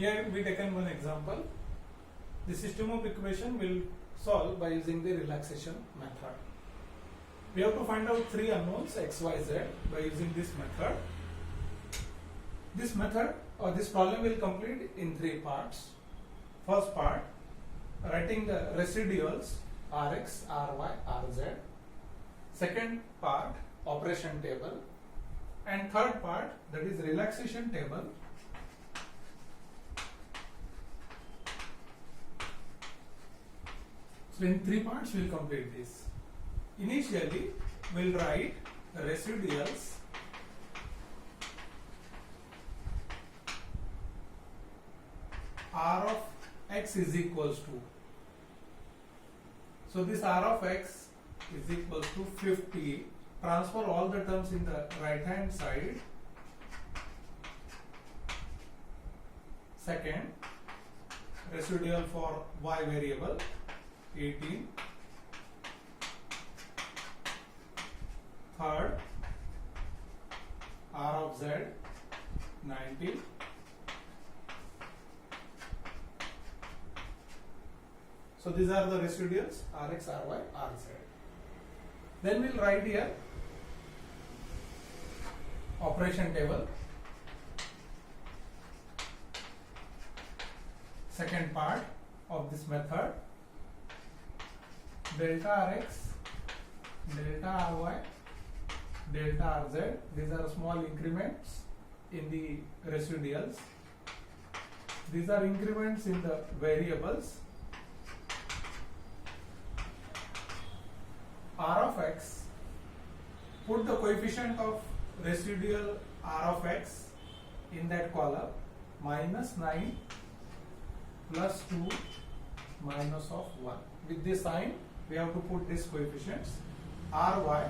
Here we taken one example. The system of equation will solve by using the relaxation method. We have to find out three unknowns x, y, z by using this method. This method or this problem will complete in three parts. First part, writing the residuals Rx, Ry, Rz. Second part, operation table. And third part, that is relaxation table. So in three parts we will complete this. Initially we will write residuals R of x is equals to. So this R of x is equals to 50. Transfer all the terms in the right hand side. Second, residual for y variable 18. Third, R of z 90. So these are the residuals Rx, Ry, Rz. Then we will write here operation table. Second part of this method, delta Rx, delta Ry, delta Rz. These are small increments in the residuals. These are increments in the variables. R of x, put the coefficient of residual R of x in that column, minus 9 plus 2 minus of 1. With this sign, we have to put these coefficients. Ry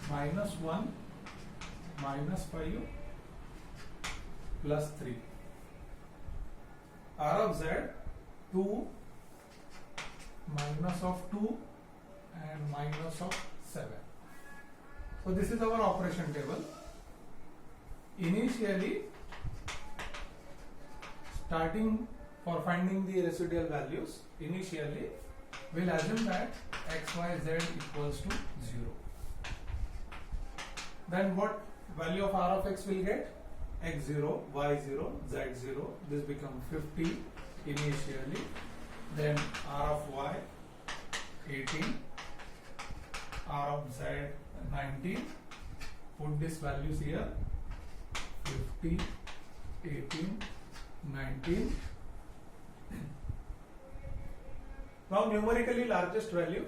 minus 1 minus 5 plus 3. R of z 2 minus of 2 and minus of 7. So this is our operation table. Initially, starting for finding the residual values, initially we'll assume that x, y, z equals to 0. Then what value of R of x will get? x0, y0, z0. This becomes 50 initially. Then R of y 18. R of z 19. Put these values here, 50, 18, 19. Now numerically largest value,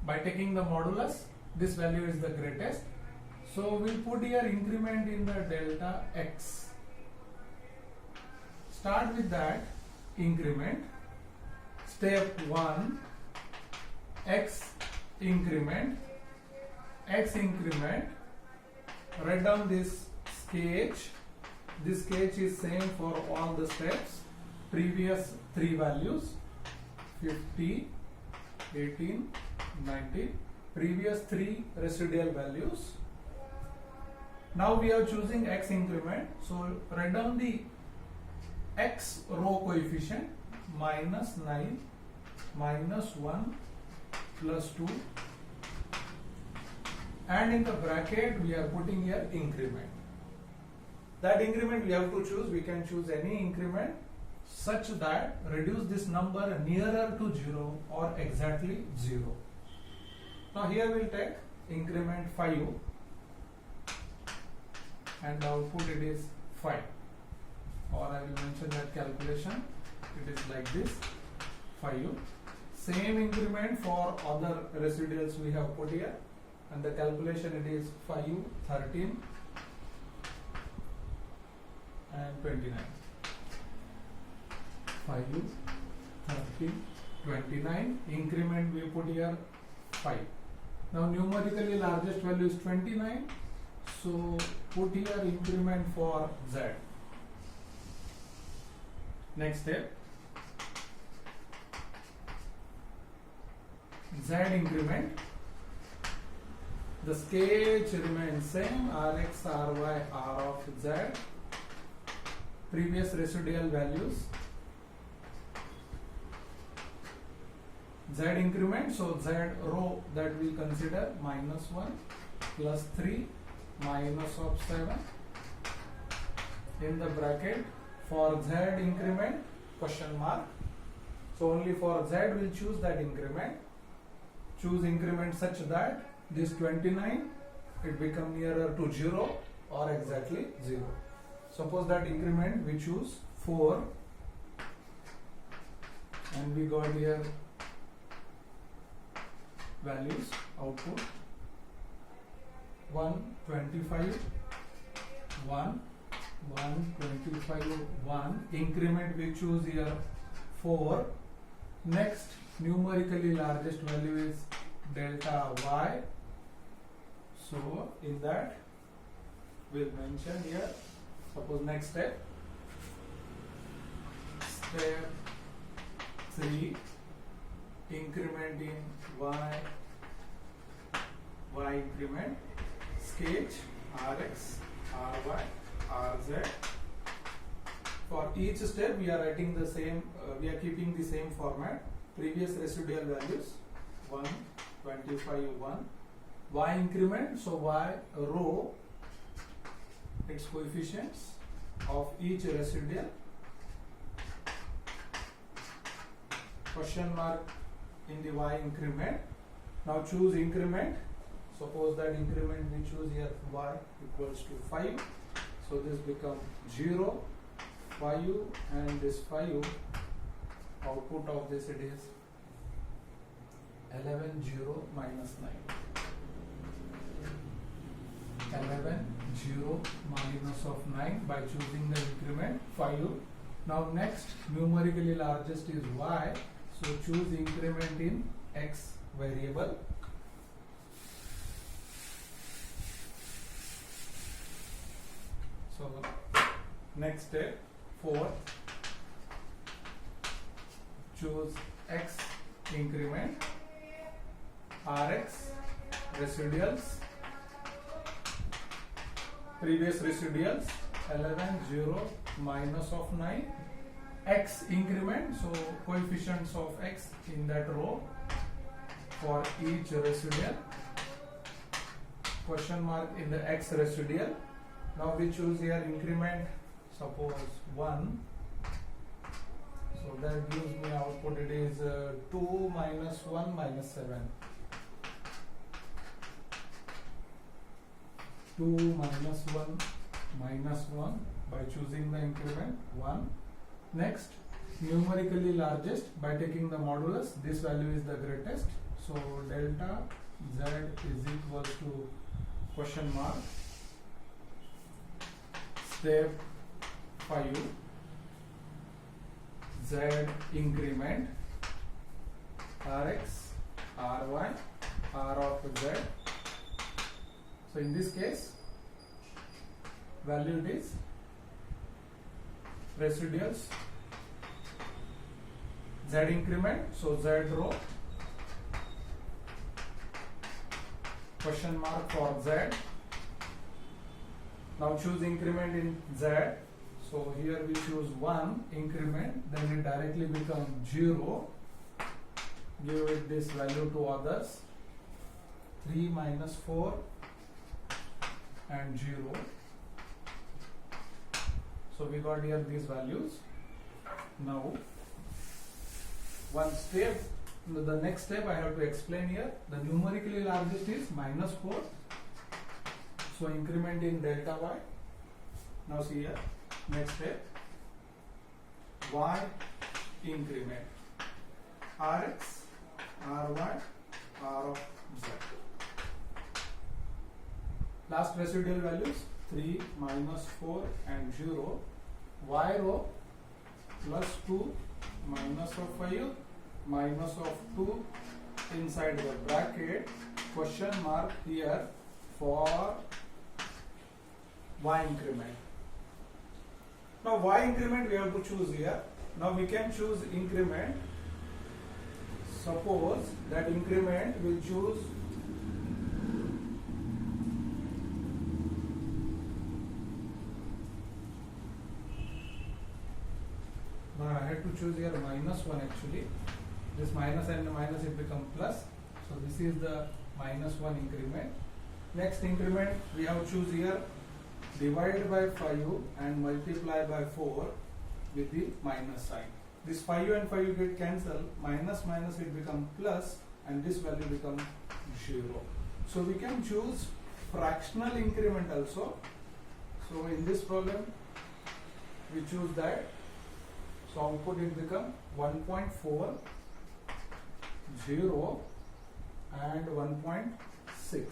by taking the modulus, this value is the greatest. So we will put here increment in the delta x. Start with that increment. Step 1, x increment, write down this sketch. This sketch is same for all the steps, previous three values, 50, 18, 19, previous three residual values. Now we are choosing x increment, so write down the x row coefficient, minus 9, minus 1, plus 2, and in the bracket we are putting here increment. That increment we have to choose. We can choose any increment such that reduce this number nearer to 0 or exactly 0. Now here we will take increment 5 and the output it is 5, or I will mention that calculation, it is like this, 5. Same increment for other residuals we have put here, and the calculation it is 5, 13 and 29. 5, 13, 29. Increment we put here 5. Now numerically largest value is 29. So put here increment for z. Next step, z increment. The sketch remains same, Rx, Ry, R of z. previous residual values, z increment, so z row that we consider -1 plus 3 minus of 7 in the bracket. For z increment question mark, so only for z we'll choose that increment. Choose increment such that this 29 it become nearer to 0 or exactly 0. Suppose that increment we choose 4 and we got here values output 125 1 125 1. Increment we choose here 4. Next numerically largest value is delta y, so in that we'll mention here, suppose next step 3, increment in y increment, sketch rx, ry, rz. For each step we are writing the same, we are keeping the same format. Previous residual values 1, 25, 1. Y increment, so y row, its coefficients of each residual. Question mark in the y increment. Now choose increment. Suppose that increment we choose here y equals to 5. So this becomes 0, 5 and this 5. Output of this it is 11 0 minus 9. 11 0 minus of 9 by choosing the increment 5. Now next numerically largest is y, so choose increment in x variable. So next step 4, choose x increment, rx residuals, previous residuals 11 0 minus of 9, x increment, so coefficients of x in that row for each residual. Question mark in the x residual. Now we choose here increment, suppose 1. So that gives me output, it is 2 minus 1 minus 7. 2 minus 1 minus 1 by choosing the increment 1. Next, numerically largest by taking the modulus, this value is the greatest. So delta z is equal to question mark step 5 z increment rx, ry, r of z. So in this case value is residuals z increment, so z row, question mark for z. Now choose increment in z, so here we choose 1 increment, then it directly becomes 0. Give it this value to others, 3 minus 4 and 0. So we got here these values. Now one step, the next step I have to explain here. The numerically largest is -4. So increment in delta y. Now see here, next step, y increment, rx, ry, r of z. Last residual values 3 minus 4 and 0. Y row plus 2 minus of 5 minus of 2 inside the bracket, question mark here for y increment. Now y increment we have to choose here. Now we can choose increment. Suppose that increment will choose have to choose here minus 1 actually. This minus and minus it become plus. So this is the minus 1 increment. Next increment we have to choose here divide by 5 and multiply by 4 with the minus sign. This 5 and 5 get cancelled, minus minus it become plus and this value become 0. So we can choose fractional increment also. So in this problem we choose that. So output it become 1.4, 0 and 1.6.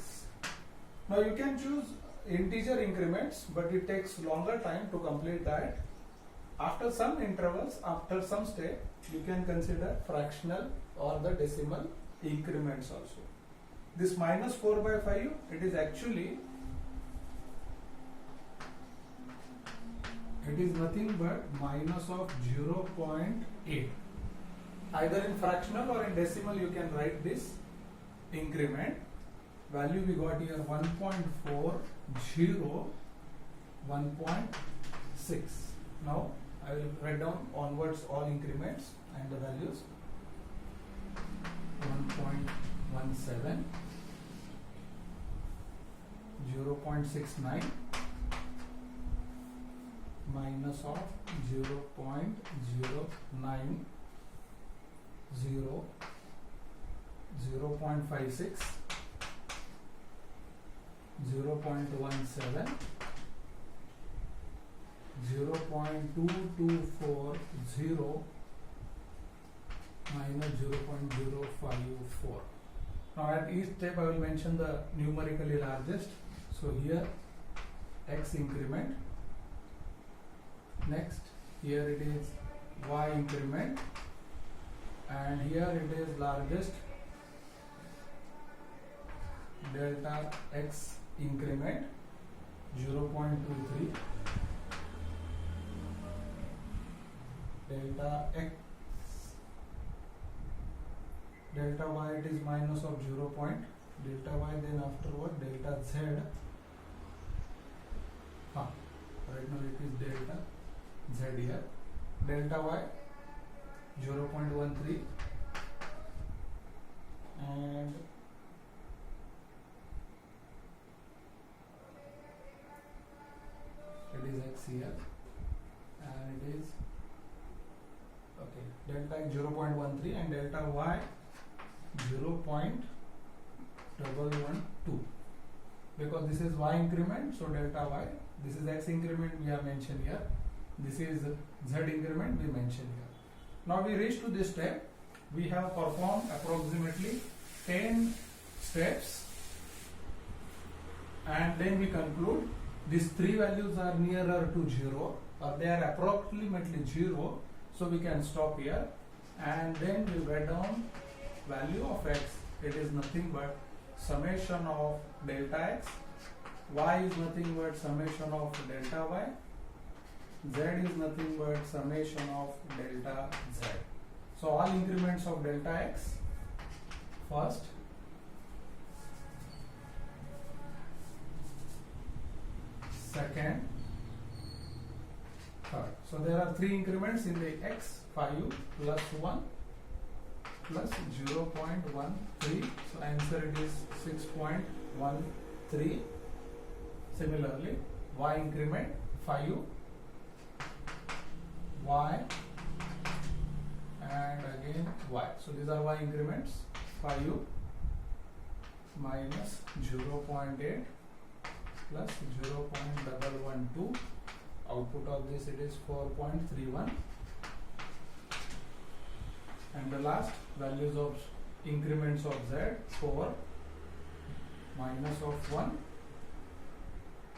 Now you can choose integer increments, but it takes longer time to complete that. After some intervals, after some step, you can consider fractional or the decimal increments also. This minus 4 by 5, it is actually, it is nothing but minus of 0.8. Either in fractional or in decimal you can write this increment. Value we got here 1.4, 0, 1.6. Now I will write down onwards all increments and the values. 1.17, 0.69, minus of 0.09, 0, 0.56, 0.17, 0.2240, minus 0.054. Now at each step I will mention the numerically largest. So here X increment, next here it is Y increment, and here it is largest delta X increment 0.23, delta X, delta Y it is minus of 0 point, delta Y then afterward delta Z, right now it is delta Z here, delta Y 0.13 and it is X here and it is okay, delta X 0.13 and delta Y 0.112, because this is Y increment, so delta Y, this is X increment we have mentioned here, this is Z increment we mentioned here. Now we reach to this step, we have performed approximately 10 steps and then we conclude these three values are nearer to 0 or they are approximately 0, so we can stop here and then we write down value of X. It is nothing but summation of delta X, Y is nothing but summation of delta Y, Z is nothing but summation of delta Z. So all increments of delta X, first, second, third. So there are three increments in the X, 5 plus 1 plus 0.13. So answer it is 6.13. Similarly, Y increment 5, Y and again Y. So these are Y increments, 5 minus 0.8 plus 0.112. Output of this it is 4.31. And the last values of increments of Z, 4 minus of 1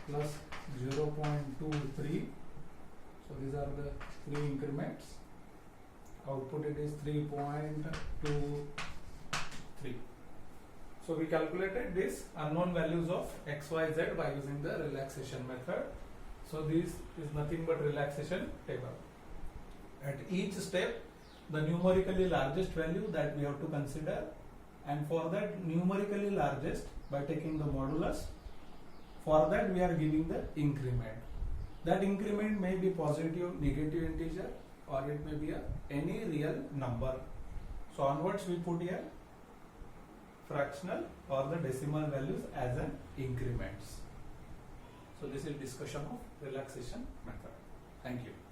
plus 0.23. So these are the three increments. Output it is 3.23. So we calculated this unknown values of X, Y, Z by using the relaxation method. So this is nothing but relaxation table. At each step, the numerically largest value that we have to consider, and for that numerically largest, by taking the modulus, for that we are giving the increment. That increment may be positive, negative integer, or it may be any real number. So onwards we put here fractional or the decimal values as an increments. So this is discussion of relaxation method. Thank you.